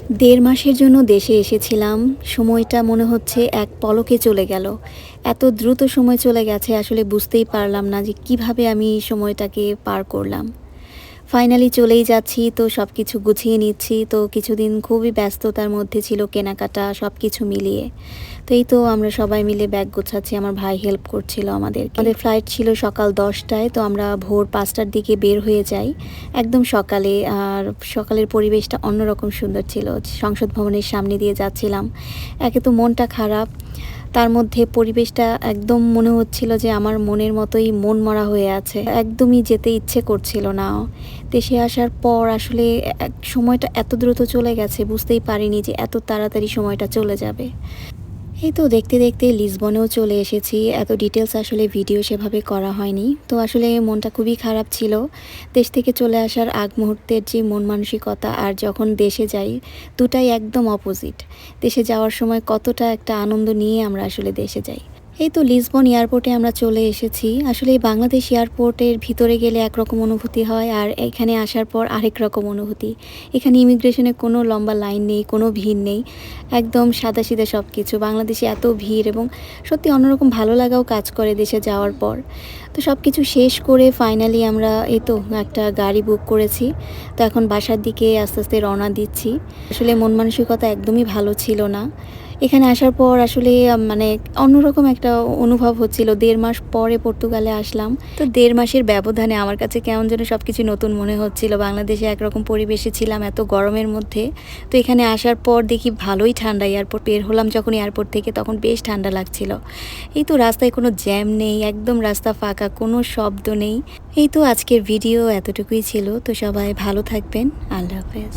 দেড় মাসের জন্য দেশে এসেছিলাম। সময়টা মনে হচ্ছে এক পলকে চলে গেল। এত দ্রুত সময় চলে গেছে আসলে বুঝতেই পারলাম না যে কিভাবে আমি এই সময়টাকে পার করলাম। ফাইনালি চলেই যাচ্ছি, তো সব কিছু গুছিয়ে নিচ্ছি। তো কিছুদিন খুবই ব্যস্ততার মধ্যে ছিল, কেনাকাটা সব কিছু মিলিয়ে। তো এই তো আমরা সবাই মিলে ব্যাগ গোছাচ্ছি, আমার ভাই হেল্প করছিল আমাদেরকে। আমাদের ফ্লাইট ছিল সকাল 10টায়, তো আমরা ভোর 5টার দিকে বের হয়ে যাই একদম সকালে। আর সকালের পরিবেশটা অন্যরকম সুন্দর ছিল। সংসদ ভবনের সামনে দিয়ে যাচ্ছিলাম, একে তো মনটা খারাপ, তার মধ্যে পরিবেশটা একদম মনে হচ্ছিল যে আমার মনের মতোই মনমরা হয়ে আছে, একদমই যেতে ইচ্ছে করছিল না। দেশে আসার পর আসলে সময়টা এত দ্রুত চলে গেছে, বুঝতেই পারিনি যে এত তাড়াতাড়ি সময়টা চলে যাবে। এই তো দেখতে দেখতে লিসবনেও চলে এসেছি। এত ডিটেলস আসলে ভিডিও সেভাবে করা হয়নি। তো আসলে মনটা খুবই খারাপ ছিল। দেশ থেকে চলে আসার আগ মুহূর্তের যে মন মানসিকতা আর যখন দেশে যাই, দুটাই একদম অপোজিট। দেশে যাওয়ার সময় কতটা একটা আনন্দ নিয়ে আমরা আসলে দেশে যাই। এই তো লিসবন এয়ারপোর্টে আমরা চলে এসেছি। আসলে এই বাংলাদেশ এয়ারপোর্টের ভিতরে গেলে একরকম অনুভূতি হয়, আর এখানে আসার পর আরেক রকম অনুভূতি। এখানে ইমিগ্রেশনে কোনো লম্বা লাইন নেই, কোনো ভিড় নেই, একদম সাদাসিধে সব কিছু। বাংলাদেশে এত ভিড় এবং সত্যি অন্যরকম ভালো লাগাও কাজ করে দেশে যাওয়ার পর। তো সব কিছু শেষ করে ফাইনালি আমরা এই তো একটা গাড়ি বুক করেছি। তো এখন বাসার দিকে আস্তে আস্তে রওনা দিচ্ছি। আসলে মন মানসিকতা একদমই ভালো ছিল না। এখানে আসার পর আসলে মানে অন্যরকম একটা অনুভব হচ্ছিল। 1.5 মাস পরে পর্তুগালে আসলাম। তো 1.5 মাসের ব্যবধানে আমার কাছে কেমন যেন সবকিছু নতুন মনে হচ্ছিল। বাংলাদেশে একরকম পরিবেশে ছিলাম এত গরমের মধ্যে। তো এখানে আসার পর দেখি ভালোই ঠান্ডা। এয়ারপোর্ট বের হলাম যখন এয়ারপোর্ট থেকে, তখন বেশ ঠান্ডা লাগছিল। এই তো রাস্তায় কোনো জ্যাম নেই, একদম রাস্তা ফাঁকা, কোনো শব্দ নেই। এই তো আজকের ভিডিও এতটুকুই ছিল। তো সবাই ভালো থাকবেন। আল্লাহ হাফেজ।